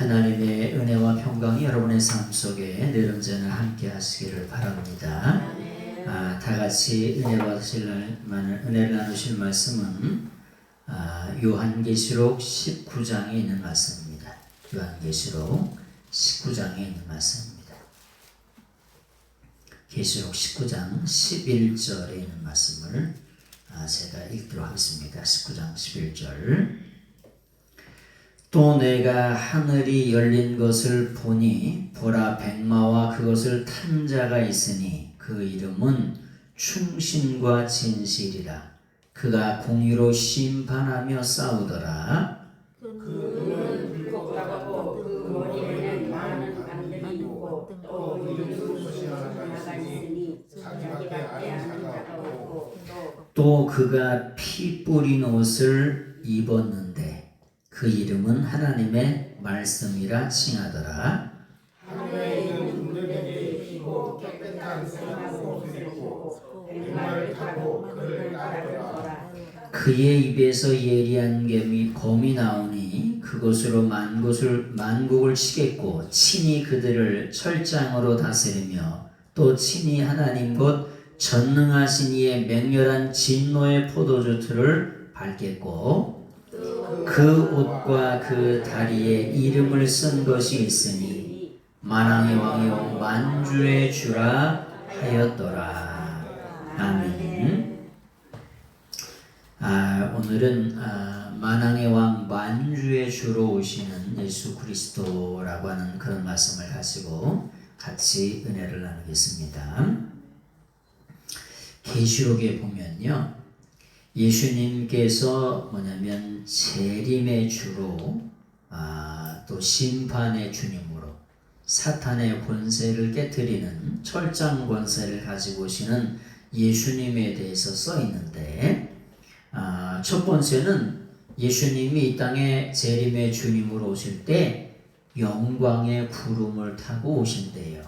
하나님의 은혜와 평강이 여러분의 삶 속에 늘 언제나 함께 하시기를 바랍니다. 다 같이 은혜를 나누실 말씀은 요한계시록 19장에 있는 말씀입니다. 요한계시록 19장에 있는 말씀입니다. 계시록 19장 11절에 있는 말씀을 제가 읽도록 하겠습니다. 19장 11절. 또 내가 하늘이 열린 것을 보니 보라 백마와 그것을 탄 자가 있으니 그 이름은 충신과 진실이라. 그가 공의로 심판하며 싸우더라. 그는 불꽃같고 그 머리에는 많은 관들이 있고 또 그는 수시가 있으니 자기밖에 아는 자가 없고 또 그가 피 뿌린 옷을 입었는데 그 이름은 하나님의 말씀이라 칭하더라. 하늘에 있는 물들이 피고 깨끗한 생한 옷을 입고 백마를 타고 그를 따르더라. 그의 입에서 예리한 검이 나오니 그것으로 만국을 치겠고 친히 그들을 철장으로 다스리며 또 친히 하나님 곧 전능하신 이의 맹렬한 진노의 포도주틀을 밟겠고 그 옷과 그 다리에 이름을 쓴 것이 있으니 만왕의 왕이요 만주의 주라 하였더라. 아멘. 오늘은 만왕의 왕 만주의 주로 오시는 예수 그리스도라고 하는 그런 말씀을 가지고 같이 은혜를 나누겠습니다. 계시록에 보면요, 예수님께서 뭐냐면 재림의 주로 또 심판의 주님으로 사탄의 권세를 깨뜨리는 철장 권세를 가지고 오시는 예수님에 대해서 써 있는데, 첫 번째는 예수님이 이 땅에 재림의 주님으로 오실 때 영광의 구름을 타고 오신대요.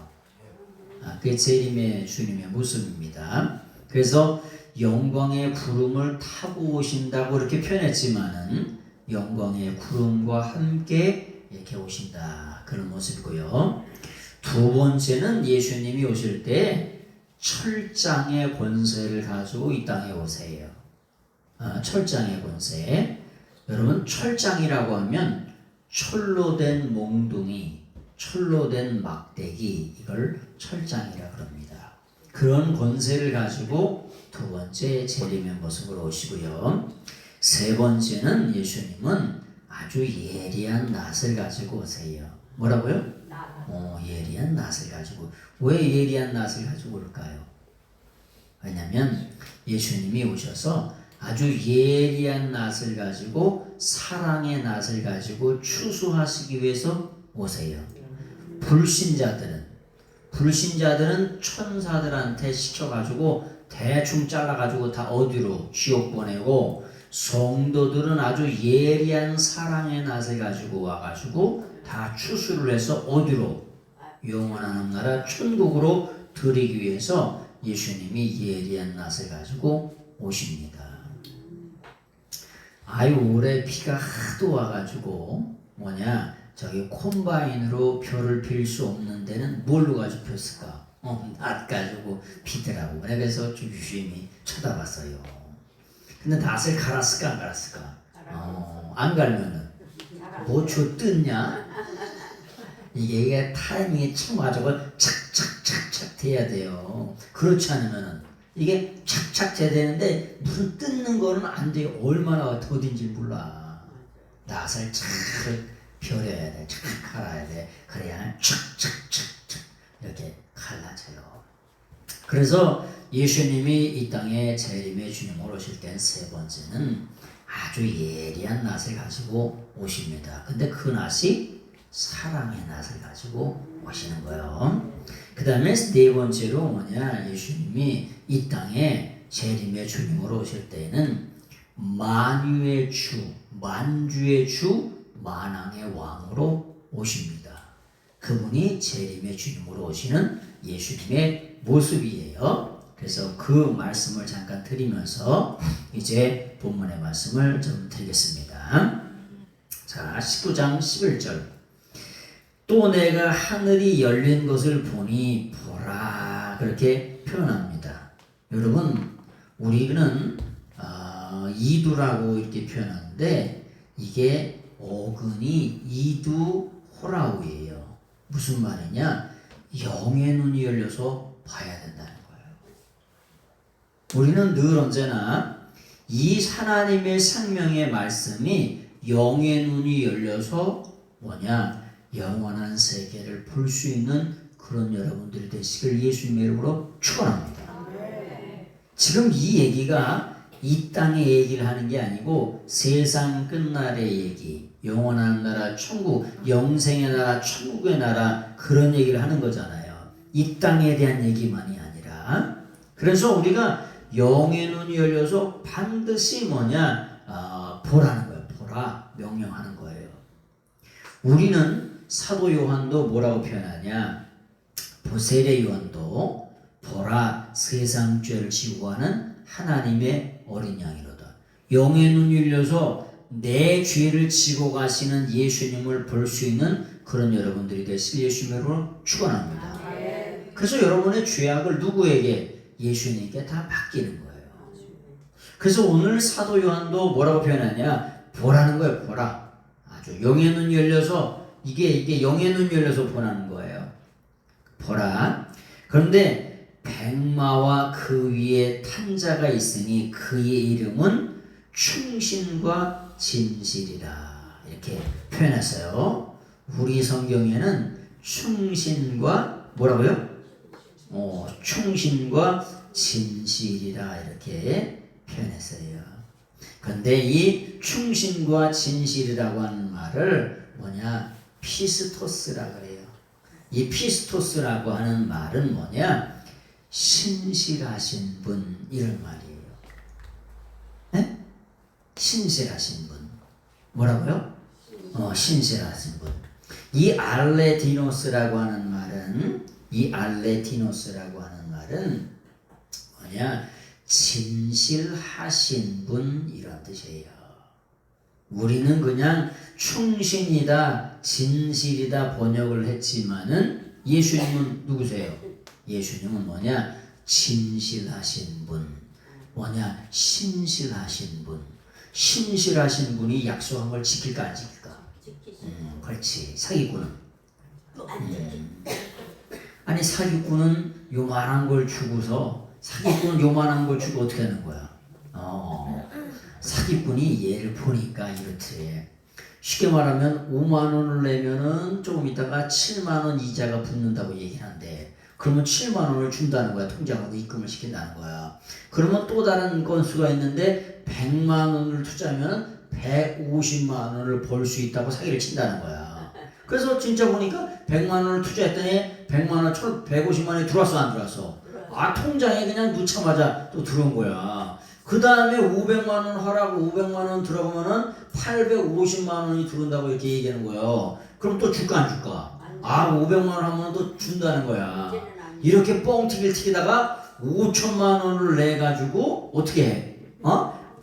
그게 재림의 주님의 모습입니다. 그래서 영광의 구름을 타고 오신다고 이렇게 표현했지만은 영광의 구름과 함께 이렇게 오신다, 그런 모습이고요. 두 번째는 예수님이 오실 때 철장의 권세를 가지고 이 땅에 오세요. 철장의 권세. 여러분, 철장이라고 하면 철로 된 몽둥이, 철로 된 막대기, 이걸 철장이라 그럽니다. 그런 권세를 가지고 두 번째 재림의 모습으로 오시고요. 세 번째는 예수님은 아주 예리한 낫을 가지고 오세요. 뭐라고요? 예리한 낫을 가지고. 왜 예리한 낫을 가지고 올까요? 왜냐하면 예수님이 오셔서 아주 예리한 낫을 가지고 사랑의 낫을 가지고 추수하시기 위해서 오세요. 불신자들은 천사들한테 시켜가지고 대충 잘라가지고 다 어디로 지옥 보내고, 성도들은 아주 예리한 사랑의 낫을 가지고 와가지고 다 추수를 해서 어디로? 영원한 나라 천국으로 드리기 위해서 예수님이 예리한 낫을 가지고 오십니다. 올해 비가 하도 와가지고 저기 콤바인으로 벼를 빌 수 없는 데는 뭘로 가지고 폈을까? 낫 가지고 피더라고. 그래서 좀 유심히 쳐다봤어요. 근데 낫을 갈았을까 안 갈았을까? 안 갈면은 모초 뜯냐? 이게 타이밍이 참 가지고 착착착착 돼야 돼요. 그렇지 않으면은 이게 착착 돼야 되는데 무슨 뜯는 거는 안 돼요. 얼마나 더딘지 몰라. 낫을 착착 벼려야 돼. 착착 갈아야 돼. 그래야 착착착착 이렇게 갈라져요. 그래서 예수님이 이 땅에 재림의 주님으로 오실 땐 세 번째는 아주 예리한 낫을 가지고 오십니다. 근데 그 낫이 사랑의 낫을 가지고 오시는 거예요. 그 다음에 네 번째로 예수님이 이 땅에 재림의 주님으로 오실 때에는 만유의 주, 만주의 주, 만왕의 왕으로 오십니다. 그분이 재림의 주님으로 오시는 예수님의 모습이에요. 그래서 그 말씀을 잠깐 드리면서 이제 본문의 말씀을 좀 드리겠습니다. 자, 19장 11절. 또 내가 하늘이 열린 것을 보니 보라 그렇게 표현합니다. 여러분 우리는 이두라고 이렇게 표현하는데 이게 어근이 이두 호라우예요. 무슨 말이냐? 영의 눈이 열려서 봐야 된다는 거예요. 우리는 늘 언제나 이 하나님의 생명의 말씀이 영의 눈이 열려서 뭐냐? 영원한 세계를 볼 수 있는 그런 여러분들이 되시길 예수님의 이름으로 축원합니다. 지금 이 얘기가 이 땅의 얘기를 하는 게 아니고 세상 끝날의 얘기, 영원한 나라, 천국, 영생의 나라, 천국의 나라 그런 얘기를 하는 거잖아요. 이 땅에 대한 얘기만이 아니라. 그래서 우리가 영의 눈이 열려서 반드시 뭐냐? 보라는 거예요. 보라, 명령하는 거예요. 우리는 사도 요한도 뭐라고 표현하냐? 보세례 요한도 보라 세상 죄를 지고 가는 하나님의 어린 양이로다. 영의 눈이 열려서 내 죄를 지고 가시는 예수님을 볼 수 있는 그런 여러분들이 되시길 예수님으로 축원합니다. 그래서 여러분의 죄악을 누구에게? 예수님께 다 맡기는 거예요. 그래서 오늘 사도 요한도 뭐라고 표현하냐? 보라는 거예요. 보라. 아주 영의 눈이 열려서 이게 영의 눈이 열려서 보라는 거예요. 보라. 그런데 백마와 그 위에 탄 자가 있으니 그의 이름은 충신과 진실이라 이렇게 표현했어요. 우리 성경에는 충신과 뭐라고요? 충신과 진실이라 이렇게 표현했어요. 그런데 이 충신과 진실이라고 하는 말을 뭐냐? 피스토스라 그래요. 이 피스토스라고 하는 말은 뭐냐? 신실하신 분 이런 말이에요. 네? 신실하신 분. 뭐라고요? 신실하신 분. 이 알레디노스라고 하는 말은 뭐냐? 진실하신 분 이런 뜻이에요. 우리는 그냥 충신이다, 진실이다 번역을 했지만은 예수님은 누구세요? 예수님은 뭐냐? 진실하신 분. 뭐냐? 신실하신 분. 신실하신 분이 약속한 걸 지킬까 안 지킬까? 그렇지. 사기꾼은. 아니 사기꾼은 요만한 걸 주고서 사기꾼은 요만한 걸 주고 어떻게 하는 거야? 사기꾼이 얘를 보니까 이렇대. 쉽게 말하면 5만 원을 내면은 조금 있다가 7만 원 이자가 붙는다고 얘기하는데 그러면 7만 원을 준다는 거야. 통장으로 입금을 시킨다는 거야. 그러면 또 다른 건수가 있는데 100만 원을 투자하면 150만 원을 벌 수 있다고 사기를 친다는 거야. 그래서 진짜 보니까 100만 원을 투자했더니 100만 원, 150만 원이 들어왔어 안 들어왔어? 통장에 그냥 넣자마자 또 들어온 거야. 그 다음에 500만 원 하라고 500만 원 들어가면은 850만 원이 들어온다고 이렇게 얘기하는 거예요. 그럼 또 줄까 안 줄까? 500만 원 하면 또 준다는 거야. 이렇게 뻥튀기를 튀기다가 5천만 원을 내가지고 어떻게 해?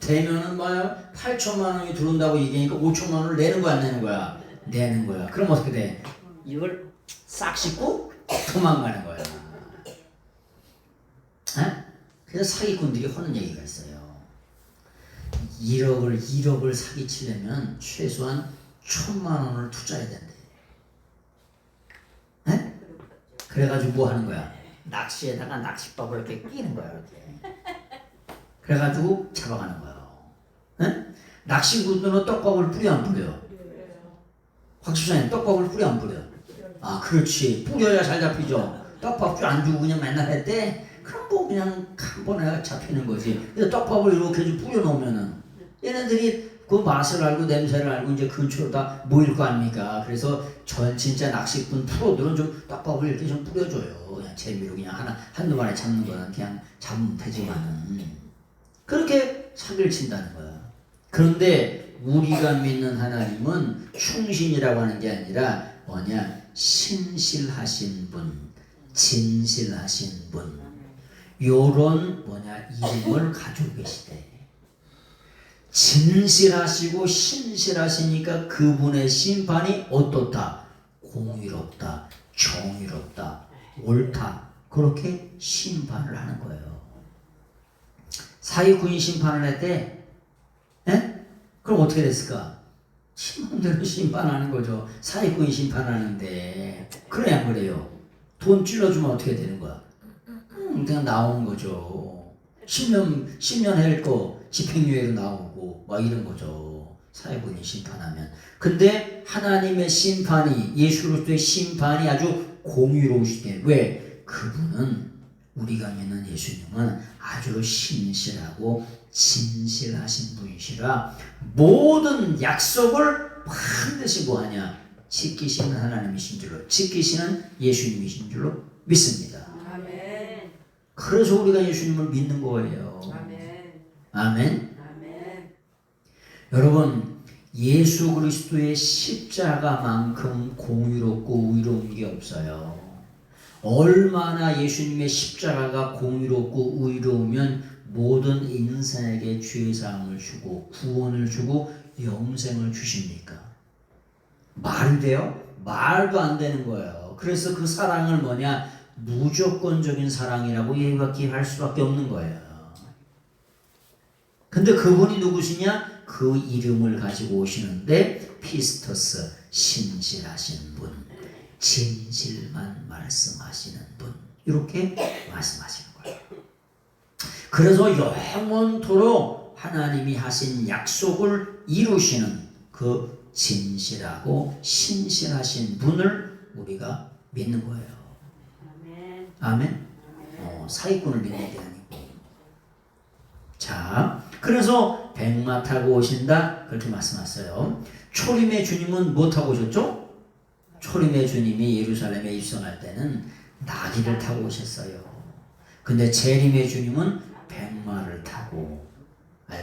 되면은 뭐야? 8천만 원이 들어온다고 얘기하니까 5천만 원을 내는 거야 안 내는 거야? 내는 거야. 그럼 어떻게 돼? 이걸 싹 씻고 도망가는 거야. 그래서 사기꾼들이 하는 얘기가 있어요. 1억을 사기치려면 최소한 1,000만 원을 투자해야 된대. 그래가지고 뭐 하는 거야? 낚시에다가 낚싯밥을 이렇게 끼는 거야, 이렇게. 그래가지고 잡아가는 거야. 낚시꾼들은 떡밥을 뿌려 안 뿌려? 확 집사님 떡밥을 뿌려 안 뿌려? 그렇지. 뿌려야 잘 잡히죠. 떡밥 줄 안 주고 그냥 맨날 했대. 그럼 뭐 그냥 한 번에 잡히는 거지. 근데 떡밥을 이렇게 좀 뿌려 놓으면은 얘네들이 그 맛을 알고 냄새를 알고 이제 근처로 다 모일 거 아닙니까? 그래서 전 진짜 낚시꾼 프로들은 좀 떡밥을 이렇게 좀 뿌려줘요. 그냥 재미로 그냥 한두 마리 잡는 거는 그냥 잡으면 되지만은 그렇게 사기를 친다는 거야. 그런데 우리가 믿는 하나님은 충신이라고 하는 게 아니라 뭐냐? 신실하신 분, 진실하신 분. 요런 뭐냐? 이름을 가지고 계시대. 진실하시고 신실하시니까 그분의 심판이 어떻다? 공의롭다, 정의롭다, 옳다 그렇게 심판을 하는 거예요. 사기꾼이 심판을 했대. 에? 그럼 어떻게 됐을까? 지 마음대로 심판하는 거죠. 사기꾼이 심판하는데 그래 안 그래요? 돈 찔러주면 어떻게 되는 거야? 그냥 나오는 거죠. 10년 할 거 집행유예로 나오고 막 이런 거죠. 사기꾼이 심판하면. 근데 하나님의 심판이, 예수 그리스도의 심판이 아주 공의로우시대. 왜? 그분은, 우리가 믿는 예수님은 아주 신실하고 진실하신 분이시라 모든 약속을 반드시 뭐하냐? 지키시는 하나님이신 줄로, 지키시는 예수님이신 줄로 믿습니다. 아멘. 그래서 우리가 예수님을 믿는 거예요. 아멘. 아멘. 아멘. 여러분, 예수 그리스도의 십자가만큼 공의롭고 의로운 게 없어요. 얼마나 예수님의 십자가가 공의롭고 의로우면 모든 인생에게 죄사함을 주고 구원을 주고 영생을 주십니까? 말이 돼요? 말도 안 되는 거예요. 그래서 그 사랑을 뭐냐? 무조건적인 사랑이라고 얘기할 수밖에 없는 거예요. 근데 그분이 누구시냐? 그 이름을 가지고 오시는데 피스토스, 신실하신 분, 진실만 말씀하시는 분, 이렇게 말씀하시는 거예요. 그래서 영원토록 하나님이 하신 약속을 이루시는 그 진실하고 신실하신 분을 우리가 믿는 거예요. 아멘. 사기꾼을 믿는 게 아니고. 자, 그래서 백마 타고 오신다 그렇게 말씀하셨어요. 초림의 주님은 뭐 타고 오셨죠? 초림의 주님이 예루살렘에 입성할 때는 나귀를 타고 오셨어요. 근데 재림의 주님은 백마를 타고,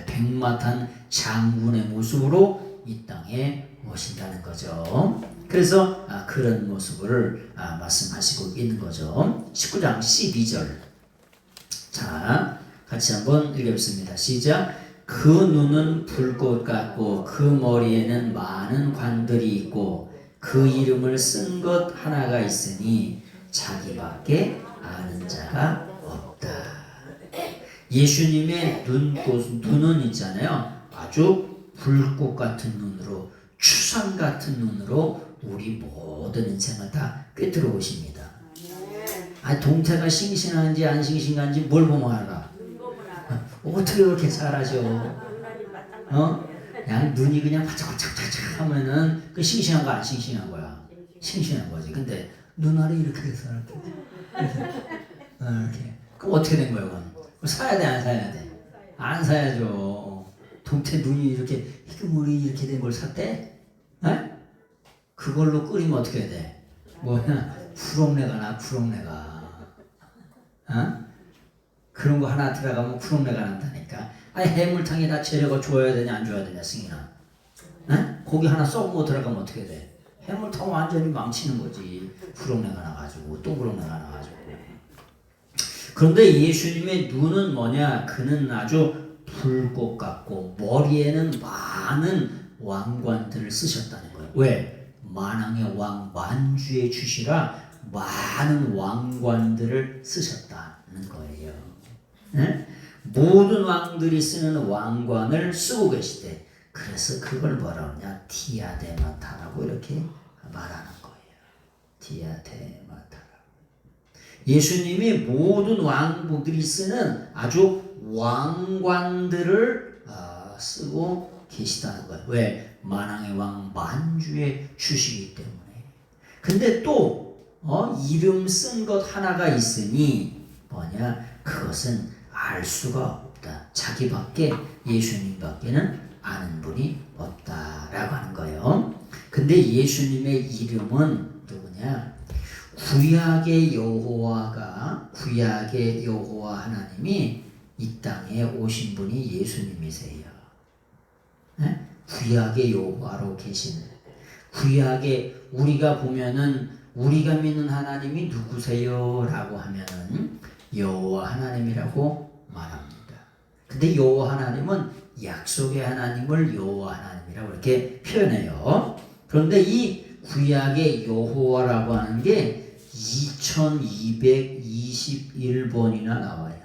백마 탄 장군의 모습으로 이 땅에 오신다는 거죠. 그래서 그런 모습을 말씀하시고 있는 거죠. 19장 12절. 자, 같이 한번 읽어보겠습니다. 시작. 그 눈은 불꽃 같고 그 머리에는 많은 관들이 있고 그 이름을 쓴 것 하나가 있으니 자기밖에 아는 자가 없다. 예수님의 눈은 있잖아요. 아주 불꽃 같은 눈으로, 추상 같은 눈으로 우리 모든 인생을 다 꿰뚫어 보십니다. 동태가 싱싱한지 안 싱싱한지 뭘 보면 알아? 어떻게 그렇게 잘하죠? 그냥 눈이 그냥 바짝바짝바짝 하면은 그 싱싱한 거 안 싱싱한 거야? 싱싱한 거지. 근데 눈 아래 이렇게 돼서 이렇게. 그럼 어떻게 된 거야, 그건? 사야 돼, 안 사야 돼? 안 사야죠. 동태 눈이 이렇게 희귀물이 이렇게 된 걸 샀대? 에? 그걸로 끓이면 어떻게 돼? 뭐냐? 푸렁내가 나, 푸렁내가. 그런 거 하나 들어가면 푸렁내가 난다니까. 해물탕에다 재료가 줘야 되냐, 안 줘야 되냐, 승인아? 고기 하나 썩고 들어가면 어떻게 돼? 해물탕 완전히 망치는 거지. 푸렁내가 나가지고, 또 푸렁내가 나가지고. 그런데 예수님의 눈은 뭐냐? 그는 아주 불꽃 같고 머리에는 많은 왕관들을 쓰셨다는 거예요. 왜? 만왕의 왕 만주의 주시라 많은 왕관들을 쓰셨다는 거예요. 네? 모든 왕들이 쓰는 왕관을 쓰고 계시대. 그래서 그걸 뭐라 그러냐? 디아데마타라고 이렇게 말하는 거예요. 디아데마타. 예수님이 모든 왕들이 쓰는 아주 왕관들을 쓰고 계시다는 거예요. 왜? 만왕의 왕 만주의 주시기 때문에. 근데 또 이름 쓴 것 하나가 있으니 뭐냐? 그것은 알 수가 없다. 자기밖에, 예수님밖에는 아는 분이 없다라고 하는 거예요. 근데 예수님의 이름은 누구냐? 구약의 여호와 하나님이 이 땅에 오신 분이 예수님이세요. 네? 구약의 여호와로 계신, 구약의, 우리가 보면은 우리가 믿는 하나님이 누구세요? 라고 하면은 여호와 하나님이라고 말합니다. 근데 여호와 하나님은 약속의 하나님을 여호와 하나님이라고 이렇게 표현해요. 그런데 이 구약의 여호와라고 하는 게 2221번이나 나와요.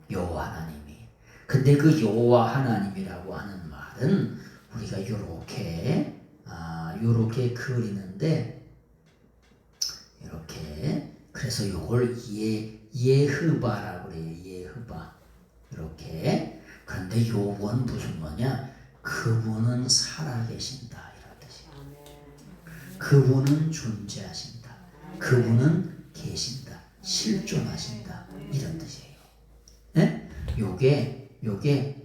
여호와 하나님이. 근데 그 여호와 하나님이라고 하는 말은 우리가 요렇게 그리는데 이렇게 그래서 요걸 예흐바라고 그래요. 예흐바. 이렇게. 그런데 요건 무슨 뭐냐? 그분은 살아계신다 이런 뜻이에요. 그분은 존재하신다. 그분은 계신다. 실존하신다 이런 뜻이에요. 네? 요게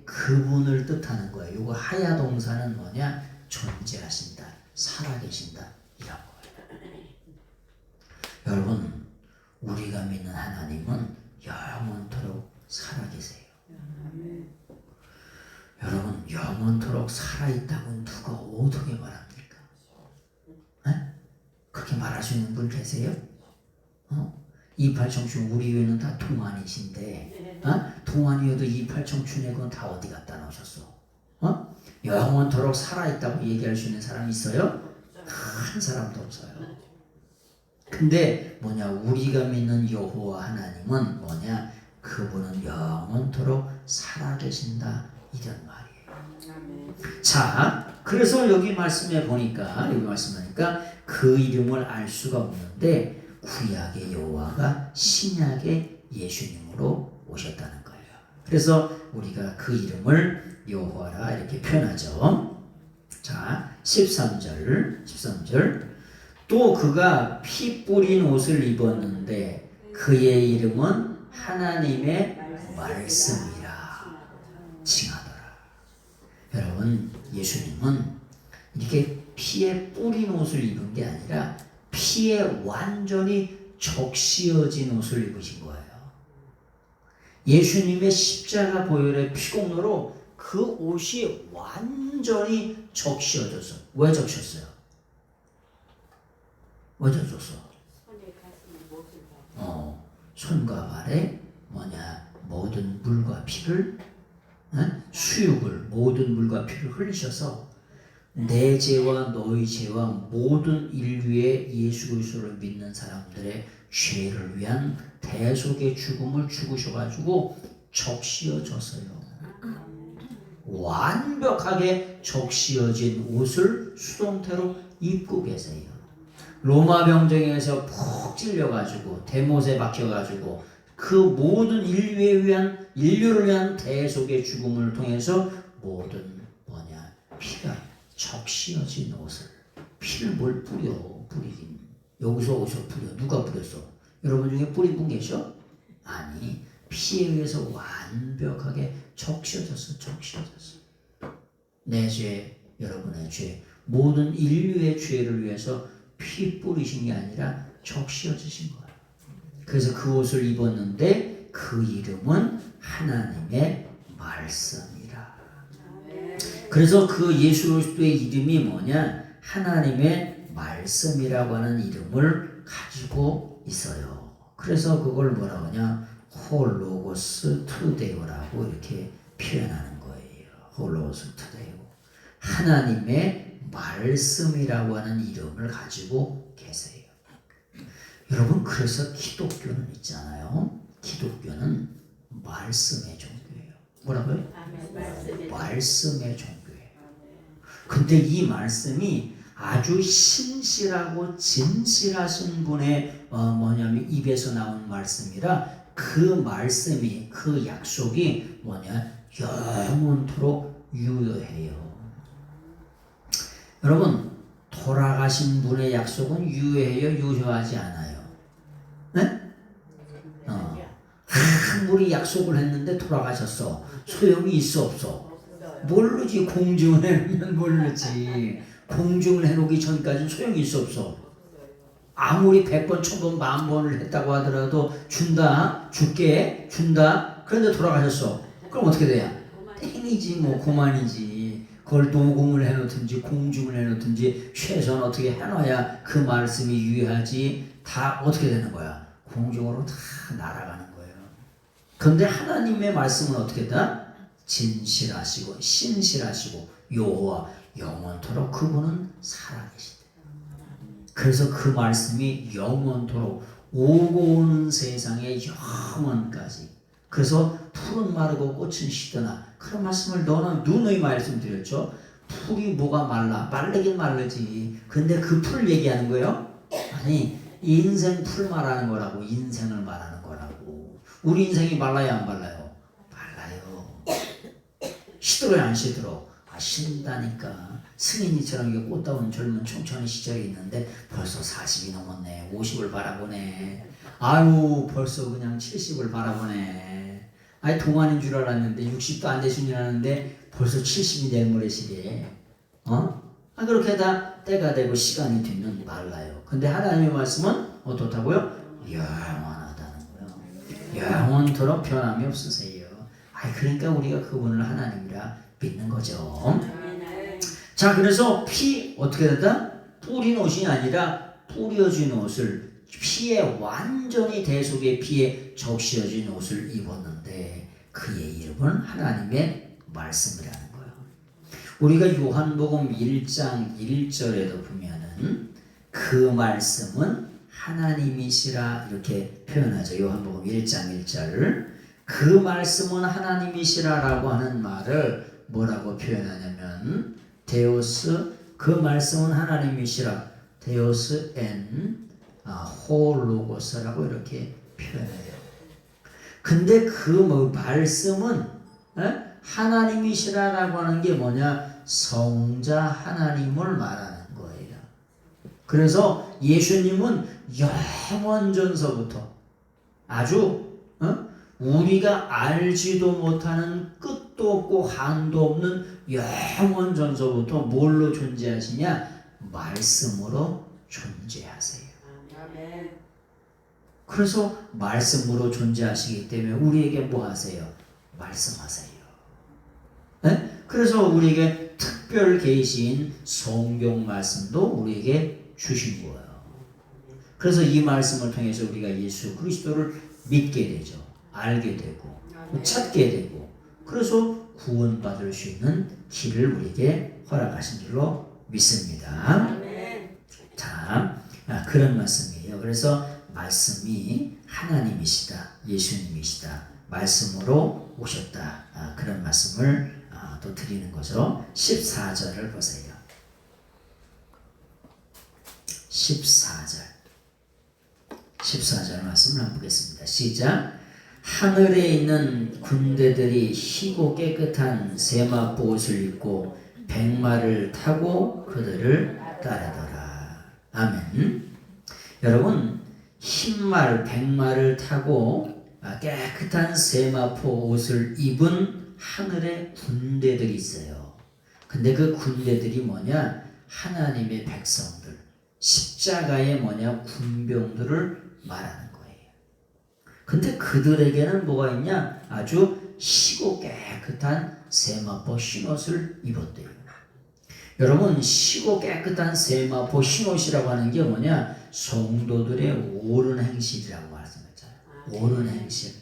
그분을 뜻하는 거예요. 요거 하야 동사는 뭐냐? 존재하신다. 살아계신다 이런 거예요. 여러분 우리가 믿는 하나님은 영원토록 살아계세요. 여러분 영원토록 살아있다고 누가 어떻게 말합니까? 에? 그렇게 말할 수 있는 분 계세요? 이팔청춘 우리 교회는 다 동안이신데 동안이어도 이팔청춘에 그건 다 어디 갖다 놓으셨어? 영원토록 살아있다고 얘기할 수 있는 사람이 있어요? 한 사람도 없어요. 근데 뭐냐 우리가 믿는 여호와 하나님은 뭐냐 그분은 영원토록 살아계신다 이런 말이에요. 자 그래서 여기 말씀하니까 그 이름을 알 수가 없는데 구약의 여호와가 신약의 예수님으로 오셨다는 거예요. 그래서 우리가 그 이름을 여호와라 이렇게 표현하죠. 자 13절 또 그가 피 뿌린 옷을 입었는데 그의 이름은 하나님의 말씀이라 칭하더라. 여러분 예수님은 이렇게 피에 뿌린 옷을 입은 게 아니라 피에 완전히 적시어진 옷을 입으신 거예요. 예수님의 십자가 보혈의 피공로로 그 옷이 완전히 적시어졌어요. 왜 적셨어요? 왜 적셨어? 손과 발에 모든 물과 피를 수육을 모든 물과 피를 흘리셔서 내 죄와 너희 죄와 모든 인류의 예수 그리스도를 믿는 사람들의 죄를 위한 대속의 죽음을 죽으셔가지고 적시어졌어요. 완벽하게 적시어진 옷을 수동태로 입고 계세요. 로마 병정에서 푹 찔려가지고 대못에 박혀가지고 그 모든 인류를 위한 대속의 죽음을 통해서 모든 피가 적시어진 옷을 피를 뭘 뿌리긴 여기서 어디서 뿌려 누가 뿌렸어? 여러분 중에 뿌린 분 계셔? 아니 피에 의해서 완벽하게 적시어졌어. 내 죄 여러분의 죄 모든 인류의 죄를 위해서 피 뿌리신 게 아니라 적시어지신 거예요. 그래서 그 옷을 입었는데 그 이름은 하나님의 말씀이라. 그래서 그 예수 그리스도의 이름이 뭐냐? 하나님의 말씀이라고 하는 이름을 가지고 있어요. 그래서 그걸 뭐라고 하냐? 홀로고스 투데오라고 이렇게 표현하는 거예요. 홀로고스 투데오. 하나님의 말씀이라고 하는 이름을 가지고 계세요. 여러분 그래서 기독교는 있잖아요. 기독교는 말씀의 종교예요. 뭐라고요? 말씀의 종교예요. 근데 이 말씀이 아주 신실하고 진실하신 분의 입에서 나온 말씀이라 그 말씀이 그 약속이 영원토록 유효해요. 여러분 돌아가신 분의 약속은 유효해요? 유효하지 않아요? 네? 한 분이 약속을 했는데 돌아가셨어. 소용이 있어 없어? 모르지. 공증을 해놓으면 모르지. 공증을 해놓기 전까지는 소용이 있어 없어? 아무리 100번, 1000번, 10,000번을 했다고 하더라도 준다, 줄게, 준다. 그런데 돌아가셨어. 그럼 어떻게 돼요? 땡이지 그만이지. 그걸 녹음을 해놓든지 공증을 해놓든지 최소한 어떻게 해놔야 그 말씀이 유효하지. 다 어떻게 되는 거야? 공중으로 다 날아가는 거예요. 그런데 하나님의 말씀은 어떻게 다? 진실하시고 신실하시고 여호와 영원토록 그분은 살아계시다. 그래서 그 말씀이 영원토록 오고 오는 세상의 영원까지. 그래서 풀은 마르고 꽃은 시드나. 그런 말씀을 너는 누누이 말씀드렸죠. 풀이 뭐가 말라? 말르긴 말르지. 근데 그 풀 얘기하는 거예요? 아니, 인생 풀 말하는 거라고. 인생을 말하는 거라고. 우리 인생이 말라요, 안 말라요? 말라요. 시들어요, 안 시들어? 아, 신다니까. 승인이처럼 이게 꽃다운 젊은 청춘의 시절이 있는데 벌써 40이 넘었네. 50을 바라보네. 아유, 벌써 그냥 70을 바라보네. 아니, 동안인 줄 알았는데 60도 안 되시냐는데 벌써 70이 내일모레시래. 아, 그렇게 다 때가 되고 시간이 되면 말라요. 근데 하나님의 말씀은 어떻다고요? 영원하다는 거예요. 영원토록 변함이 없으세요. 아, 그러니까 우리가 그분을 하나님이라 믿는 거죠. 자, 그래서 피 어떻게 된다? 뿌린 옷이 아니라 뿌려진 옷을, 피에 완전히 대속의 피에 적셔진 옷을 입었는데 그의 이름은 하나님의 말씀이라는 거예요. 우리가 요한복음 1장 1절에도 보면은 그 말씀은 하나님이시라 이렇게 표현하죠. 요한복음 1장 1절을 그 말씀은 하나님이시라라고 하는 말을 뭐라고 표현하냐면 데오스, 그 말씀은 하나님이시라, 데오스 엔 호로고스라고 이렇게 표현해요. 근데 그 말씀은 하나님이시라라고 하는 게 뭐냐? 성자 하나님을 말하는 거예요. 그래서 예수님은 영원전서부터 아주 우리가 알지도 못하는 끝도 없고 한도 없는 영원전서부터 뭘로 존재하시냐? 말씀으로 존재하세요. 그래서 말씀으로 존재하시기 때문에 우리에게 뭐 하세요? 말씀하세요. 그래서 우리에게 특별 계시인 성경 말씀도 우리에게 주신 거예요. 그래서 이 말씀을 통해서 우리가 예수 그리스도를 믿게 되죠. 알게 되고 찾게 되고, 그래서 구원받을 수 있는 길을 우리에게 허락하신 줄로 믿습니다. 자, 그런 말씀이에요. 그래서 말씀이 하나님이시다, 예수님이시다, 말씀으로 오셨다, 그런 말씀을 또 드리는 거죠. 14절을 보세요. 14절 말씀을 한번 보겠습니다. 시작. 하늘에 있는 군대들이 희고 깨끗한 세마포 옷을 입고 백마를 타고 그들을 따르더라. 아멘. 여러분, 흰말 백마를 타고 깨끗한 세마포 옷을 입은 하늘의 군대들이 있어요. 근데 그 군대들이 뭐냐? 하나님의 백성들, 십자가의 뭐냐? 군병들을 말하는 거예요. 근데 그들에게는 뭐가 있냐? 아주 희고 깨끗한 세마포 흰옷을 입었대요. 여러분, 희고 깨끗한 세마포 흰옷이라고 하는 게 뭐냐? 성도들의 옳은 행실이라고 말씀했잖아요. 옳은 행실.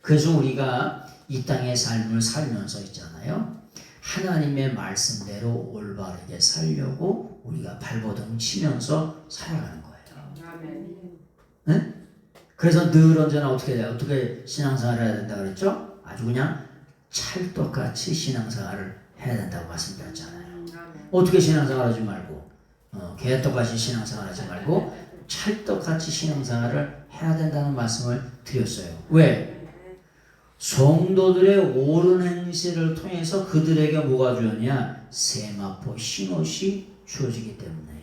그래서 우리가 이 땅의 삶을 살면서 있잖아요. 하나님의 말씀대로 올바르게 살려고 우리가 발버둥 치면서 살아가는 거예요. 네? 그래서 늘 언제나 어떻게 돼요? 어떻게 신앙생활을 해야 된다고 그랬죠? 아주 그냥 찰떡같이 신앙생활을 해야 된다고 말씀드렸잖아요. 어떻게 신앙생활 하지 말고 개떡같이 신앙생활 하지 말고 찰떡같이 신앙생활을 해야 된다는 말씀을 드렸어요. 왜? 성도들의 옳은 행실을 통해서 그들에게 뭐가 주었냐? 세마포 흰옷이 주어지기 때문에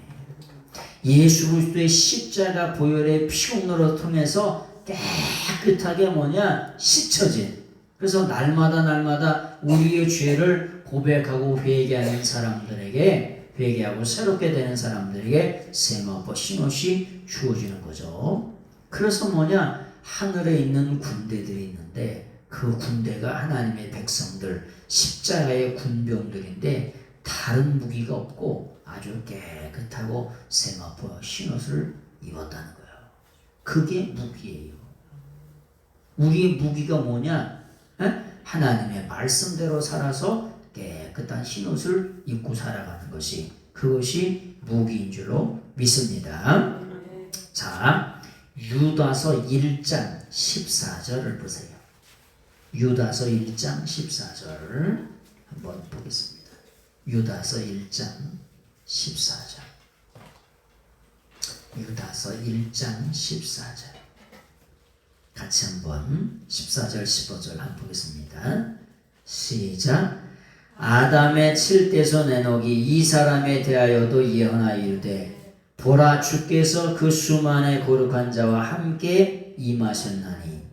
예수 그리스도의 십자가 보혈의 피공로를 통해서 깨끗하게 뭐냐? 씻혀진. 그래서 날마다 우리의 죄를 고백하고 회개하는 사람들에게, 회개하고 새롭게 되는 사람들에게 세마포 흰옷이 주어지는 거죠. 그래서 뭐냐? 하늘에 있는 군대들이 있는데 그 군대가 하나님의 백성들, 십자가의 군병들인데 다른 무기가 없고 아주 깨끗하고 세마포 흰옷을 입었다는 거예요. 그게 무기예요. 우리의 무기가 뭐냐? 하나님의 말씀대로 살아서 깨끗한 흰옷을 입고 살아가는 것이 그것이 무기인 줄로 믿습니다. 네. 자, 유다서 1장 14절을 보세요. 유다서 1장 14절 한번 보겠습니다. 유다서 1장 14절. 유다서 1장 14절. 같이 한번 14절 15절 한번 보겠습니다. 시작. 아담의 칠대손 에녹이 이 사람에 대하여도 예언하여 이르되 보라 주께서 그 수만의 거룩한 자와 함께 임하셨나니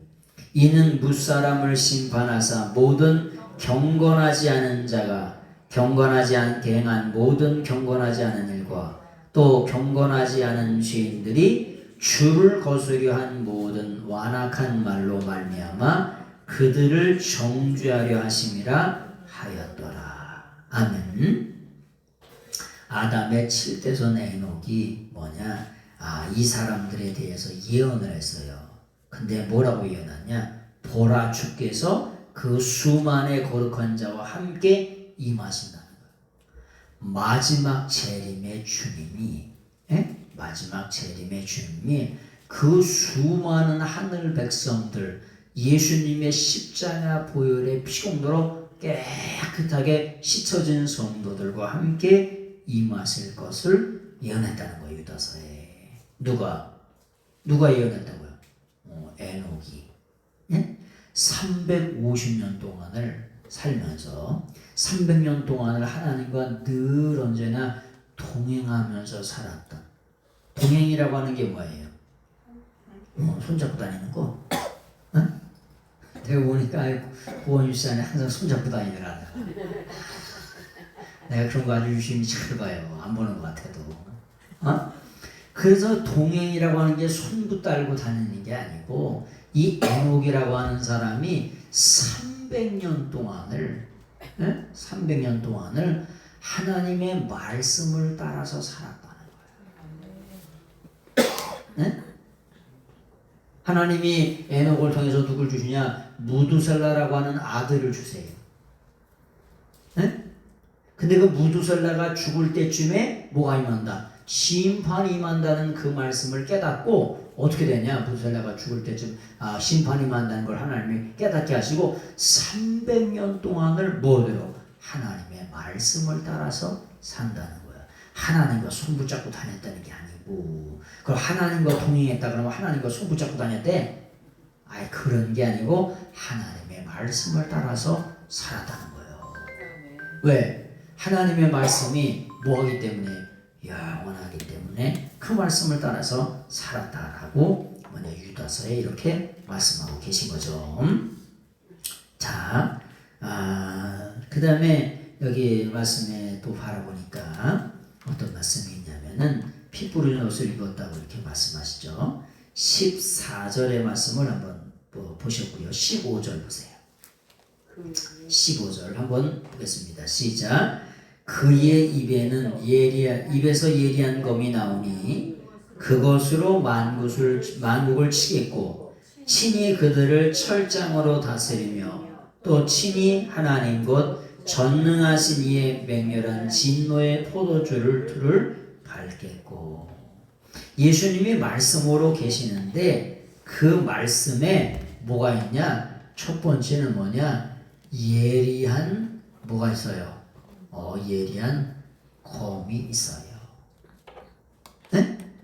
이는 무사람을 심판하사 모든 경건하지 않은 자가 경건하지 않게 행한 모든 경건하지 않은 일과 또 경건하지 않은 죄인들이 주를 거스려 한 모든 완악한 말로 말미암아 그들을 정죄하려 하심이라 하였더라. 아멘. 아담의 7대손 에녹이 뭐냐? 이 사람들에 대해서 예언을 했어요. 근데 뭐라고 예언하냐? 보라 주께서 그 수만의 거룩한 자와 함께 임하신다는 거예요. 마지막 재림의 주님이 마지막 재림의 주님이 그 수많은 하늘 백성들 예수님의 십자가 보혈의 피공로로 깨끗하게 씻어진 성도들과 함께 임하실 것을 예언했다는 거예요. 유다서에 누가 예언했다고요? 에녹이 350년 동안을 살면서 300년 동안을 하나님과 늘 언제나 동행하면서 살았던 동행이라고 하는 게 뭐예요? 손잡고 다니는 거? 내가 보니까 구원유산에 항상 손잡고 다니더라. 내가 그런 거 아주 유심히 잘 봐요. 안 보는 것 같아도. 그래서 동행이라고 하는 게 손 붙들고 다니는 게 아니고 이 에녹이라고 하는 사람이 300년 동안을 하나님의 말씀을 따라서 살았다는 거예요. 하나님이 에녹을 통해서 누굴 주시냐? 무두셀라라고 하는 아들을 주세요. 근데 그 무두셀라가 죽을 때쯤에 뭐가 임한다? 심판이 임한다는 그 말씀을 깨닫고 어떻게 되냐? 무두셀라가 죽을 때쯤 심판이 임한다는 걸 하나님이 깨닫게 하시고 300년 동안을 뭐대로? 하나님의 말씀을 따라서 산다는 거야. 하나님과 손 붙잡고 다녔다는 게 아니고 그럼 하나님과 동행했다 그러면 하나님과 손 붙잡고 다녔대? 그런 게 아니고 하나님의 말씀을 따라서 살았다는 거예요. 왜? 하나님의 말씀이 뭐하기 때문에? 영원하기 때문에 그 말씀을 따라서 살았다라고 유다서에 이렇게 말씀하고 계신 거죠. 자, 그 다음에 여기 말씀에 또 바라보니까 어떤 말씀이 있냐면은 피 뿌리는 옷을 입었다고 이렇게 말씀하시죠. 14절의 말씀을 한번 보셨고요. 15절 보세요. 15절 한번 보겠습니다. 시작. 그의 입에서 예리한 검이 나오니 그것으로 만국을 치겠고 친히 그들을 철장으로 다스리며 또 친히 하나님 곧 전능하신 이의 맹렬한 진노의 포도주를 밟겠고 예수님이 말씀으로 계시는데 그 말씀에 뭐가 있냐? 첫 번째는 뭐냐? 예리한 뭐가 있어요? 예리한 검이 있어요.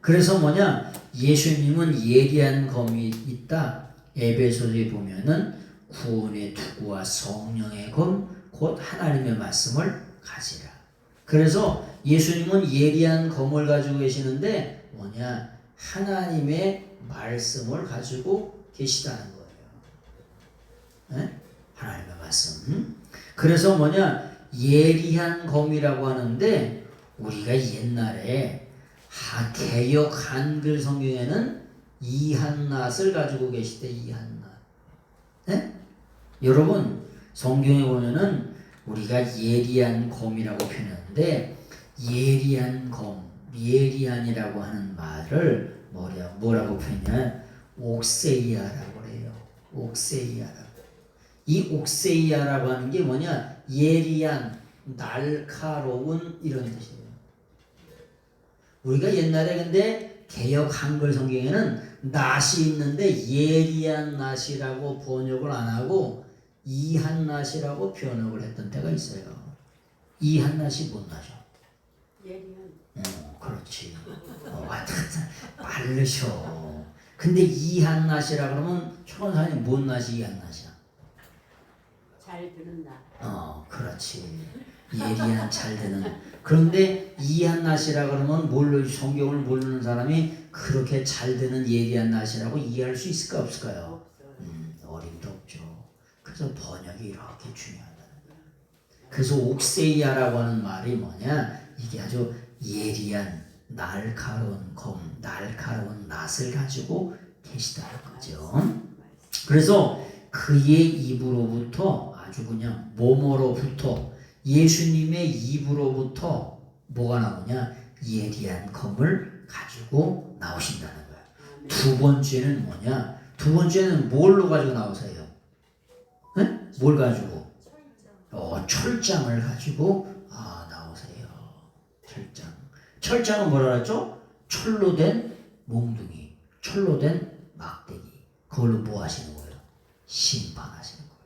그래서 뭐냐? 예수님은 예리한 검이 있다. 에베소서에 보면은 구원의 투구와 성령의 검, 곧 하나님의 말씀을 가지라. 그래서 예수님은 예리한 검을 가지고 계시는데 뭐냐? 하나님의 말씀을 가지고 계시다는 거예요. 하나님의 말씀. 그래서 뭐냐? 예리한 검이라고 하는데 우리가 옛날에 개역 한글 성경에는 이한낫을 가지고 계시대. 이한낫. 여러분 성경에 보면은 우리가 예리한 검이라고 표현하는데 예리한 검, 예리한이라고 하는 말을 뭐라고 표현하냐? 옥세이아라고 그래요. 옥세이아라고. 이 옥세이아라고 하는 게 뭐냐? 예리한, 날카로운 이런 뜻이에요. 우리가 옛날에 근데 개역 한글 성경에는 낫이 있는데 예리한 낫이라고 번역을 안 하고 이한 낫이라고 번역을 했던 때가 있어요. 이한 낫이 뭔 낫이야? 예리한. 그렇지. 빠르셔. 근데 이한 낫이라 그러면 초론사님 뭔 낫이 이한 낫이야? 잘 듣는 나. 그렇지. 예리한 잘 되는. 그런데 이한 낫이라 그러면 성경을 모르는 사람이 그렇게 잘 되는 예리한 낫이라고 이해할 수 있을까 없을까요? 어림도 없죠. 그래서 번역이 이렇게 중요하다는 거야. 그래서 옥세이아라고 하는 말이 뭐냐? 이게 아주 예리한 날카로운 검, 날카로운 낫을 가지고 계시다는 거죠. 그래서 그의 입으로부터 아주 그냥 뭐뭐로부터 예수님의 입으로부터 뭐가 나오냐? 예리한 검을 가지고 나오신다는 거야. 두 번째는 뭐냐? 두 번째는 뭘로 가지고 나오세요? 응? 뭘 가지고? 철장을 가지고 나오세요. 철장. 철장은 뭐라 그랬죠? 철로 된 몽둥이, 철로 된 막대기. 그걸로 뭐 하시는 거예요? 심판하시는 거예요.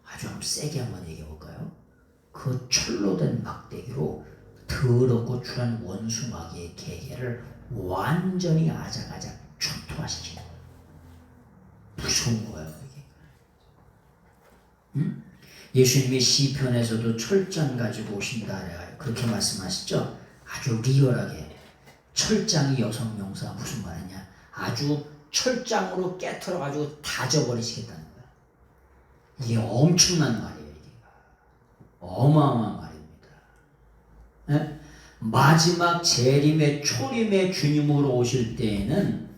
아주 한번 세게 한번 얘기해 볼까요? 그 철로 된 막대기로 더럽고 추한 원수 마귀의 계계를 완전히 아작아작 초토화시키는 거예요. 무서운 거예요, 이게. 응? 예수님이 시편에서도 철장 가지고 오신다 그렇게 말씀하시죠. 아주 리얼하게 철장이 여성 용사 무슨 말이냐? 아주 철장으로 깨트려 가지고 다져버리시겠다는 거야. 이게 엄청난 말이에요. 이게 어마어마한 말입니다. 네? 마지막 재림의 초림의 주님으로 오실 때에는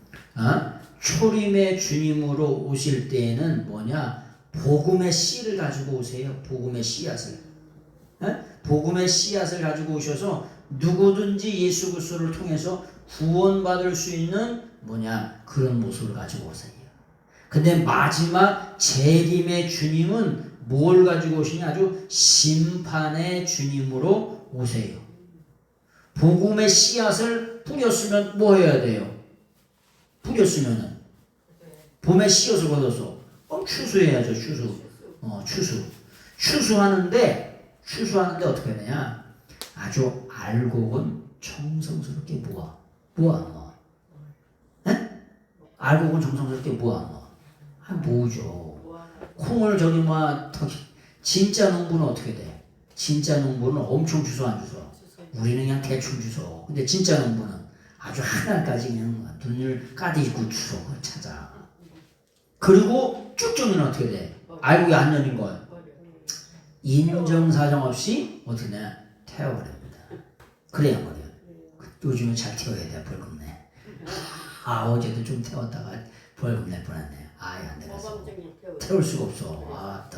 초림의 주님으로 오실 때에는 뭐냐? 복음의 씨를 가지고 오세요. 복음의 씨앗을. 복음의 씨앗을 가지고 오셔서 누구든지 예수 그리스도를 통해서 구원받을 수 있는 뭐냐? 그런 모습을 가지고 오세요. 근데 마지막 재림의 주님은 뭘 가지고 오시냐? 아주 심판의 주님으로 오세요. 복음의 씨앗을 뿌렸으면 뭐 해야 돼요? 뿌렸으면은 봄에 씨앗을 걷어서 추수해야죠. 추수하는데 어떻게 해야 되냐? 아주 알곡은 정성스럽게 모아. 알곡은 정성스럽게 모으죠. 콩을 진짜 농부는 어떻게 돼? 진짜 농부는 엄청 주워 안 주워? 우리는 그냥 대충 주워. 근데 진짜 농부는 아주 하나까지 그냥 눈을 까디고 주워 찾아. 그리고 쭉쭉이는 어떻게 돼? 알곡이 안 열린 건 인정사정 없이 어떻게 되냐? 태워버립니다. 그래야 버려요. 요즘은 잘 태워야 돼. 벌금내. 어제도 좀 태웠다가 벌금내 뻔했네. 안 되겠어. 태울 수가 없어.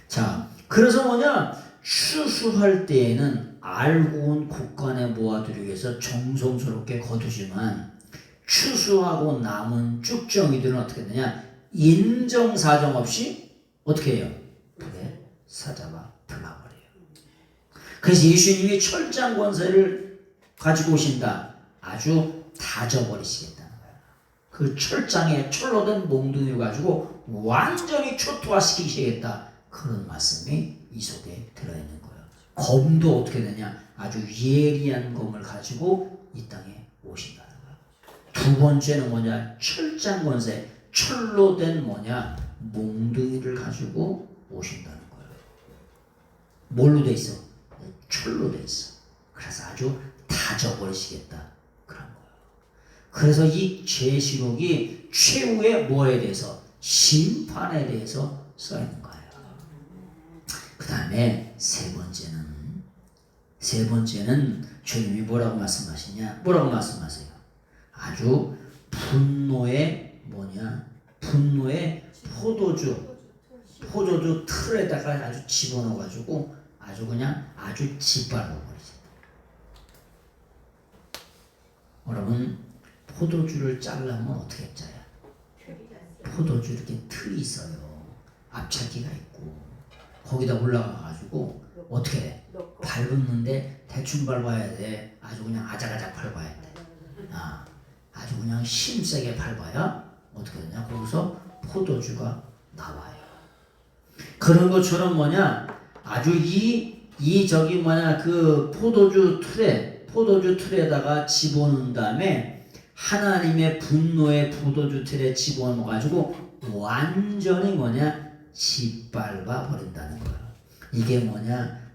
자, 그래서 뭐냐? 추수할 때에는 알곡은 곳간에 모아두기 위해서 정성스럽게 거두지만 추수하고 남은 쭉정이들은 어떻게 되냐? 인정사정 없이 어떻게 해요? 불에 사잡아 불러버려요. 그래서 예수님이 철장 권세를 가지고 오신다. 아주 다져버리시겠다는 거예요. 그 철장에 철로 된 몽둥이를 가지고 완전히 초토화시키시겠다. 그런 말씀이 이 속에 들어있는 거예요. 검도 어떻게 되냐? 아주 예리한 검을 가지고 이 땅에 오신다는 거예요. 두 번째는 뭐냐? 철장 권세. 철로 된 몽둥이를 가지고 오신다는 거예요. 뭘로 돼 있어? 철로 돼 있어. 그래서 아주 다져버리시겠다. 그런 거예요. 그래서 이 계시록이 최후의 뭐에 대해서? 심판에 대해서 써 있는 거예요. 그 다음에 세 번째는 주님이 뭐라고 말씀하시냐? 뭐라고 말씀하세요? 아주 분노의 포도주 틀에다가 아주 집어넣어가지고 아주 짓밟아버리죠. 여러분, 포도주를 짜려면 어떻게 짜요? 포도주 이렇게 틀이 있어요. 앞차기가 있고 거기다 올라가가지고 어떻게 해? 밟았는데 대충 밟아야 돼. 아주 그냥 아작아작 밟아야 돼. 아주 그냥 힘세게 밟아야 어떻게 되냐? 거기서 포도주가 나와요. 그런 것처럼 아주 그 포도주 틀에다가 집어넣은 다음에 하나님의 분노의 포도주 틀에 집어넣어가지고 완전히 짓밟아 버린다는 거야. 이게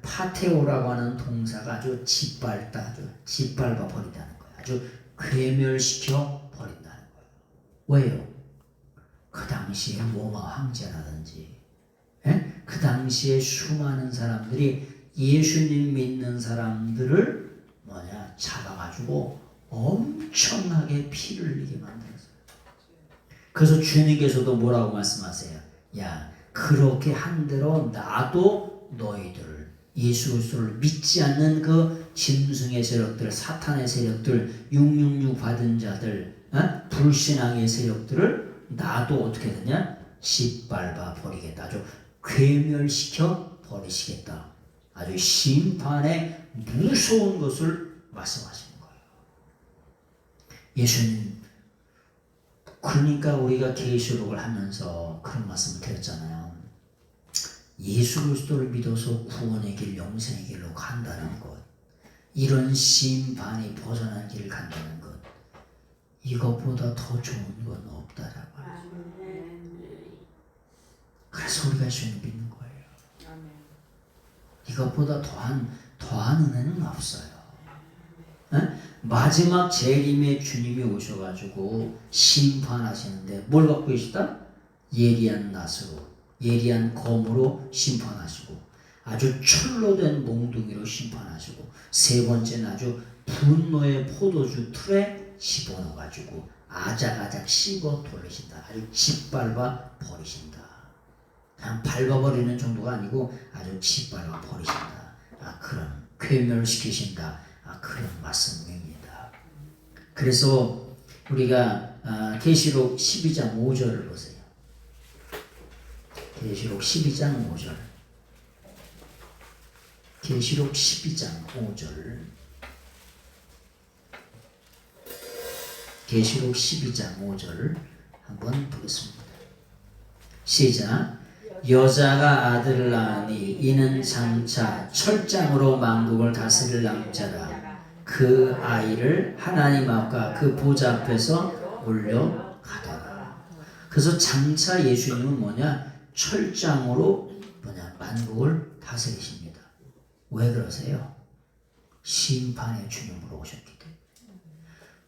파테오라고 하는 동사가 아주 짓밟아 버린다는 거야. 아주 괴멸시켜 버린다는 거야. 왜요? 그 당시에 로마 황제라든지 그 당시에 수많은 사람들이 예수님 믿는 사람들을 잡아가지고 엄청나게 피를 흘리게 만들었어요. 그래서 주님께서도 뭐라고 말씀하세요? 야, 그렇게 한 대로 나도 너희들을, 예수 그리스도를 믿지 않는 그 짐승의 세력들, 사탄의 세력들, 666 받은 자들, 불신앙의 세력들을 나도 어떻게 되냐? 짓밟아 버리겠다. 아주 괴멸시켜 버리시겠다. 아주 심판의 무서운 것을 말씀하시는 거예요. 예수님, 그러니까 우리가 계시록을 하면서 그런 말씀을 드렸잖아요. 예수 그리스도를 믿어서 구원의 길, 영생의 길로 간다는 것, 이런 심판이 벗어난 길을 간다는 것, 이것보다 더 좋은 건 없다라고 하죠. 그래서 우리가 예수님 믿는 거예요. 이것보다 더한 은혜는 없어요. 마지막 재림의 주님이 오셔가지고 심판하시는데 뭘 갖고 계시다? 예리한 낫으로, 예리한 검으로 심판하시고, 아주 철로 된 몽둥이로 심판하시고, 세 번째는 아주 분노의 포도주 틀에 집어넣어가지고 아작아작 씹어 돌리신다. 아주 짓밟아 버리신다. 그냥 밟아버리는 정도가 아니고 아주 짓밟아 버리신다. 그런 괴멸시키신다. 그런 말씀입니다. 그래서 우리가 계시록 12장 5절을 보세요. 계시록 12장 5절. 계시록 12장 5절. 계시록 12장 5절 한번 보겠습니다. 시작. 여자가 아들을 낳으니 이는 장차 철장으로 만국을 다스릴 남자라. 그 아이를 하나님 앞과 그 보좌 앞에서 올려가더라. 그래서 장차 예수님은 철장으로 만국을 다스리십니다. 왜 그러세요? 심판의 주님으로 오셨기 때문에.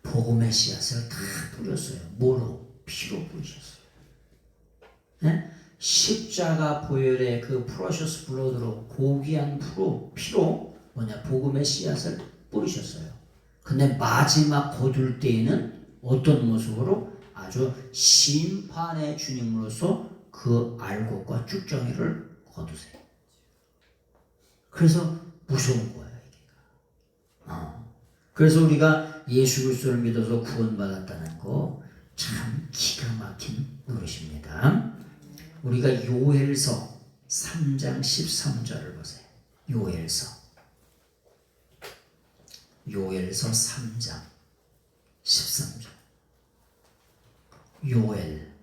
복음의 씨앗을 다 뿌렸어요. 뭐로? 피로 뿌리셨어요. 네? 십자가 보혈의 그 프로셔스 블러드로, 고귀한 피로 복음의 씨앗을 뿌리셨어요. 근데 마지막 거둘 때에는 어떤 모습으로? 아주 심판의 주님으로서 그 알곡과 쭉정이를 거두세요. 그래서 무서운 거예요, 이게. 그래서 우리가 예수 그리스도를 믿어서 구원받았다는 거 참 기가 막힌 노릇입니다. 우리가 요엘서 3장 13절을 보세요. 요엘서 3장 13절. 요엘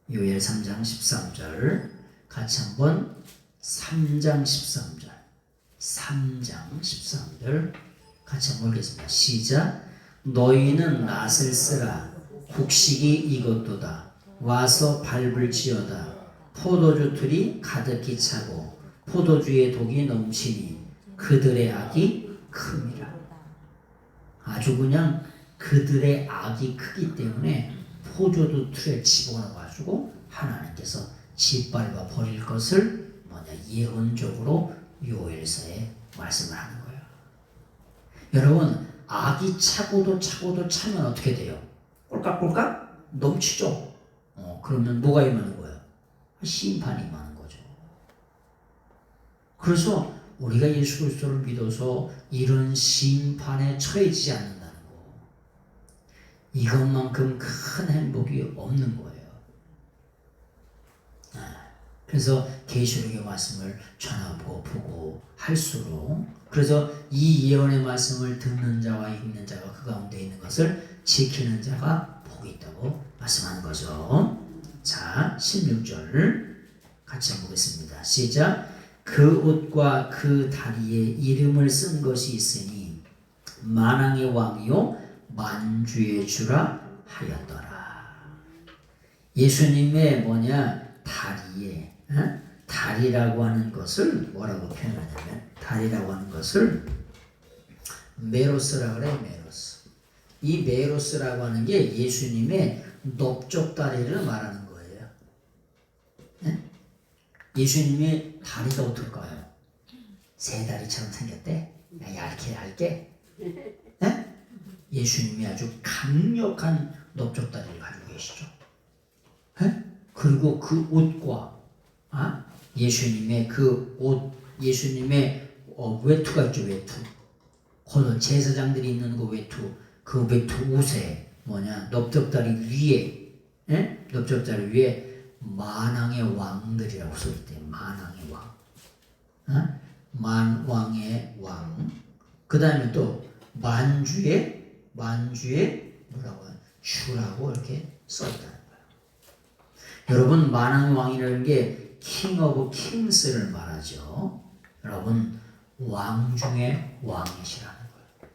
3장 13절 같이 한번 3장 13절 같이 한번 읽겠습니다. 시작. 너희는 낫을 쓰라. 곡식이 익었도다. 와서 밟을지어다. 포도주 틀이 가득히 차고 포도주의 독이 넘치니 그들의 악이 큼이라. 아주 그냥 그들의 악이 크기 때문에 포도주 틀에 집어넣어가지고 하나님께서 짓밟아 버릴 것을 예언적으로 요엘서에 말씀을 하는 거예요. 여러분, 악이 차고도 차면 어떻게 돼요? 꼴깍꼴깍 넘치죠. 그러면 뭐가 임하는 거예요? 심판이 임하는 거죠. 그래서 우리가 예수 그리스도를 믿어서 이런 심판에 처해지지 않는다는 거, 이것만큼 큰 행복이 없는 거예요. 그래서 계시록의 말씀을 전하고 보고 할수록 그래서 이 예언의 말씀을 듣는 자와 읽는 자가 그 가운데 있는 것을 지키는 자가 복이 있다고 말씀하는 거죠. 자, 16절 같이 보겠습니다. 시작. 그 옷과 그 다리에 이름을 쓴 것이 있으니 만왕의 왕이요 만주의 주라 하였더라. 예수님의 다리에 다리라고 하는 것을 뭐라고 표현하냐면 다리라고 하는 것을 메로스라고 그래요. 메로스. 이 메로스라고 하는 게 예수님의 넓적다리를 말하는 거예요. 예수님의 다리가 어떨까요? 세 다리처럼 생겼대? 얇게? 예수님이 아주 강력한 넓적다리를 가지고 계시죠. 그리고 그 옷과 예수님의 그 옷, 예수님의 외투가 있죠. 외투. 그 제사장들이 입는 그 외투, 그 외투 옷에 넓적다리 위에, 넓적다리 위에 만왕의 왕들이라고 써있대요. 만왕의 왕. 만왕의 왕. 그 다음에 또 만주의 뭐라고 주라고 이렇게 써있다는 거예요. 여러분, 만왕의 왕이라는 게 king of kings를 말하죠. 여러분, 왕 중에 왕이시라는 거예요.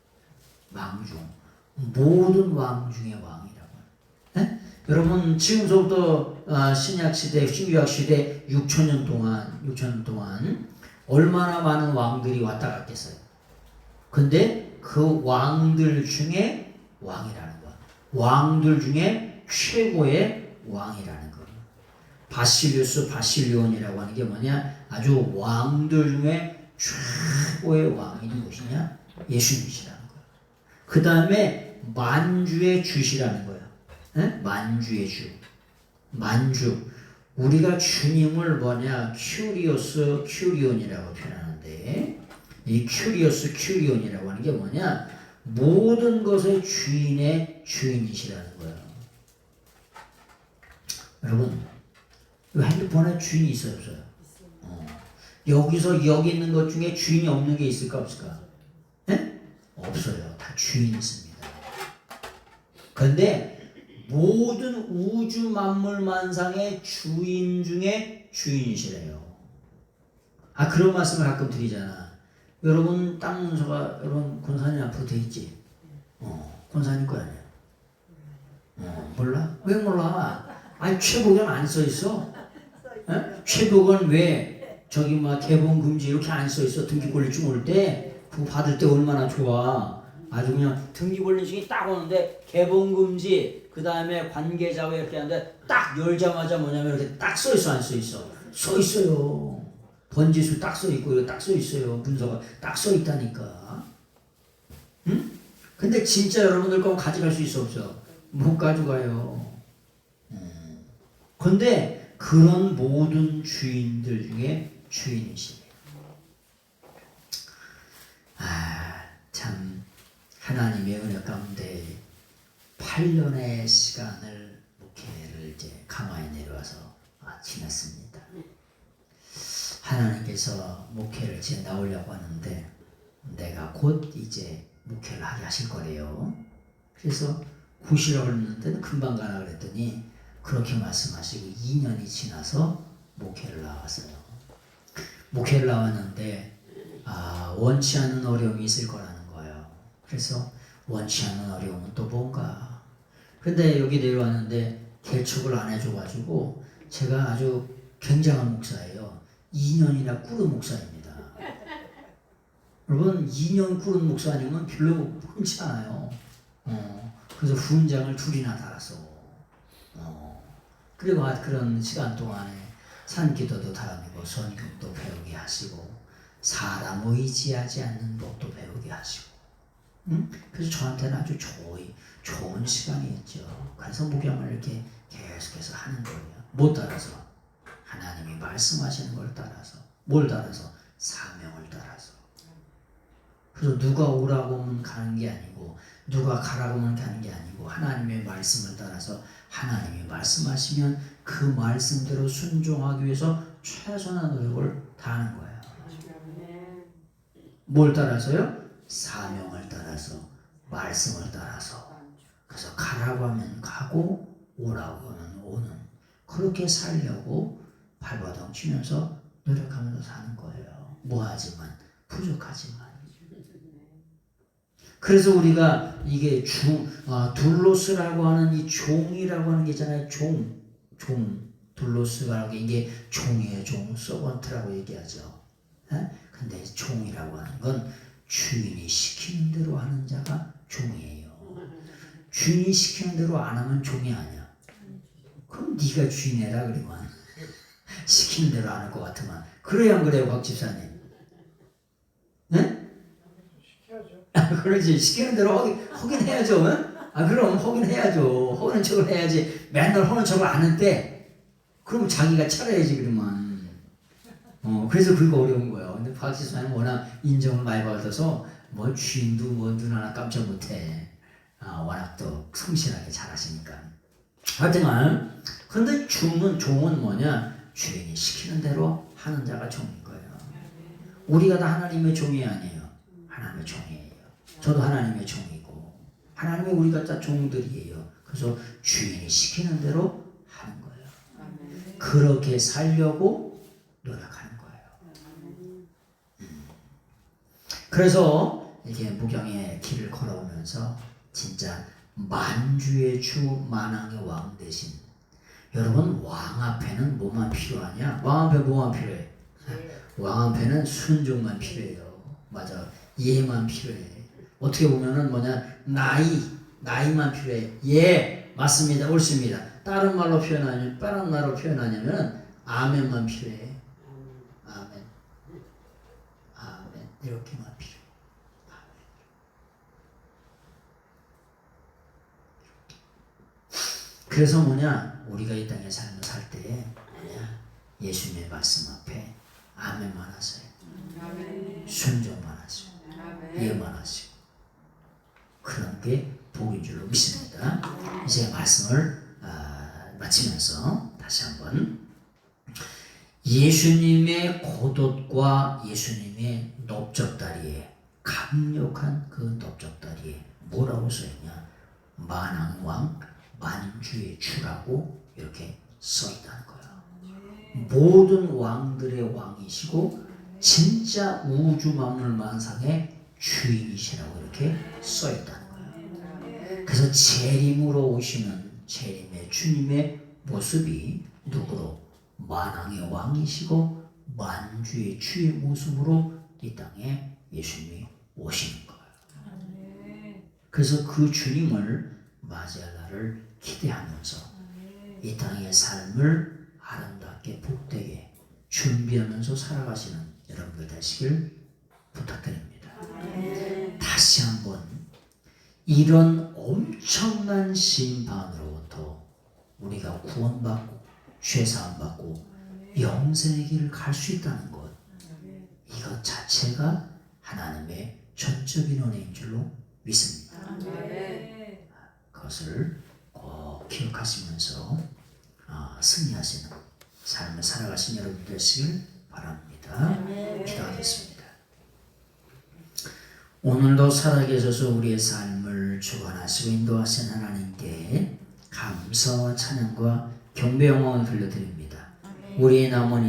왕 중. 모든 왕 중에 왕이라고. 여러분, 지금서부터 신약시대, 신구약시대 6,000년 동안 얼마나 많은 왕들이 왔다 갔겠어요. 근데 그 왕들 중에 왕이라는 거야. 왕들 중에 최고의 왕이라는 거야. 바실리우스, 바실리온이라고 하는 게 아주 왕들 중에 최고의 왕이 누구시냐? 예수님이시라는 거야. 그 다음에 만주의 주시라는 거야. 만주의 주. 만주. 우리가 주님을 큐리오스, 큐리온이라고 표현하는데, 이 큐리오스, 큐리온이라고 하는 게 모든 것의 주인의 주인이시라는 거예요. 여러분, 핸드폰에 주인이 있어요, 없어요? 여기서 여기 있는 것 중에 주인이 없는 게 있을까, 없을까? 없어요. 다 주인이 있습니다. 그런데 모든 우주 만물 만상의 주인 중에 주인이시래요. 그런 말씀을 가끔 드리잖아. 여러분 땅 문서가 여러분 권사님 앞으로 돼 있지? 권사님 거 아니야? 몰라? 왜 몰라? 최복은 안 써 있어. 최복은 왜 개봉 금지 이렇게 안 써 있어? 등기 권리증 올 때 그거 받을 때 얼마나 좋아. 아주 그냥 등기 권리증이 딱 오는데 개봉 금지 그 다음에 관계자 왜 이렇게 하는데 딱 열자마자 이렇게 딱 써 있어, 안 써 있어? 써 있어요. 번지수 딱 써 있고 이거 딱 써 있어요. 문서가 딱 써 있다니까. 응? 근데 진짜 여러분들 거 가져갈 수 있어, 없어? 못 가져가요. 근데 그런 모든 주인들 중에 주인이시네요. 참 하나님의 은혜 가운데 8년의 시간을 목회를 이제 강화에 내려와서 지냈습니다. 하나님께서 목회를 이제 나오려고 하는데 내가 곧 이제 목회를 하게 하실 거래요. 그래서 구시라고 했는데 금방 가라 그랬더니 그렇게 말씀하시고 2년이 지나서 목회를 나왔어요. 목회를 나왔는데 원치 않는 어려움이 있을 거라는 거예요. 그래서 원치 않는 어려움은 또 뭔가. 근데 여기 내려왔는데 개척을 안 해줘가지고 제가 아주 굉장한 목사예요. 2년이나 꾸른 목사입니다. 여러분 2년 꾸른 목사님은 별로 흔치 않아요. 그래서 훈장을 2이나 달았어. 그리고 그런 시간 동안에 산기도도 다니고 선교도 배우게 하시고 사람 의지하지 않는 법도 배우게 하시고 그래서 저한테는 아주 좋은 시간이었죠. 그래서 목양을 이렇게 계속해서 하는 거예요. 못 따라서 하나님이 말씀하시는 걸 따라서 뭘 따라서 사명을 따라서. 그래서 누가 오라고 하면 가는 게 아니고 누가 가라고 하면 가는 게 아니고 하나님의 말씀을 따라서 하나님이 말씀하시면 그 말씀대로 순종하기 위해서 최선의 노력을 다하는 거예요. 아멘. 뭘 따라서요? 사명을 따라서, 말씀을 따라서. 그래서 가라고 하면 가고 오라고 하면 오는, 그렇게 살려고 발버둥 치면서 노력하면서 사는 거예요. 뭐하지만 부족하지만. 그래서 우리가 이게 둘로스라고 하는 이 종이라고 하는 게 있잖아요. 둘로스라는 게 이게 종이에요. 서번트라고 얘기하죠. 근데 종이라고 하는 건 주인이 시키는 대로 하는 자가 종이에요. 주인이 시키는 대로 안 하면 종이 아니야. 그럼 네가 주인해라 그러면. 시키는 대로 안 할 것 같으면. 그래야 안 그래요, 박 집사님? 네? 그러지. 시키는 대로 하긴 해야죠. 그럼 하긴 해야죠. 하는 척을 해야지. 맨날 하는 척을 안 했대. 그럼 자기가 차려야지 그러면. 그래서 그거 어려운 거예요. 근데 박지수는 워낙 인정을 많이 받아서 뭐 주인도 뭐 눈 하나 깜짝 못해. 워낙 또 성실하게 잘하시니까. 하여튼간 근데 종은 뭐냐? 주인이 시키는 대로 하는 자가 종인 거예요. 우리가 다 하나님의 종이 아니에요. 하나님의 종이에요. 저도 하나님의 종이고 하나님의 우리가 다 종들이에요. 그래서 주인이 시키는 대로 하는 거예요. 그렇게 살려고 노력하는 거예요. 그래서 이렇게 무경의 길을 걸어오면서 진짜 만주의 주 만왕의 왕 대신, 여러분 왕 앞에는 뭐만 필요하냐? 왕 앞에 뭐만 필요해? 왕 앞에는 순종만 필요해요. 맞아. 예만 필요해. 어떻게 보면은 뭐냐, 나이만 필요해. 예, 맞습니다, 옳습니다. 다른 말로 표현하냐면 아멘만 필요해. 아멘, 아멘, 이렇게만 필요해. 아멘. 그래서 뭐냐, 우리가 이 땅의 삶을 살 때에 뭐냐, 예수님의 말씀 앞에 아멘만 하세요. 순종만 하세요. 예만 하세요. 그런 게 복인 줄로 믿습니다. 이제 말씀을 마치면서 다시 한번 예수님의 겉옷과 예수님의 넓적다리에, 강력한 그 넓적다리에 뭐라고 써있냐? 만왕왕 만주의 주라고 이렇게 써있다는 거예요. 모든 왕들의 왕이시고 진짜 우주 만물 만상의 주인이시라고 이렇게 써있다는 거예요. 그래서 재림으로 오시는 재림의 주님의 모습이 누구로? 만왕의 왕이시고 만주의 주의 모습으로 이 땅에 예수님이 오시는 거예요. 그래서 그 주님을 맞이할 날을 기대하면서 이 땅의 삶을 아름답게 복되게 준비하면서 살아가시는 여러분들 되시길 부탁드립니다. 다시 한번 이런 엄청난 심판으로부터 우리가 구원받고 죄사함받고 영생의 길을 갈 수 있다는 것, 이것 자체가 하나님의 전적인 은혜인 줄로 믿습니다. 그것을 꼭 기억하시면서 승리하시는 삶을 살아가신 여러분 되시길 바랍니다. 기도하겠습니다. 오늘도 살아계셔서 우리의 삶을 주관하시고 인도하신 하나님께 감사와 찬양과 경배 영광을 돌려드립니다. 우리의 남은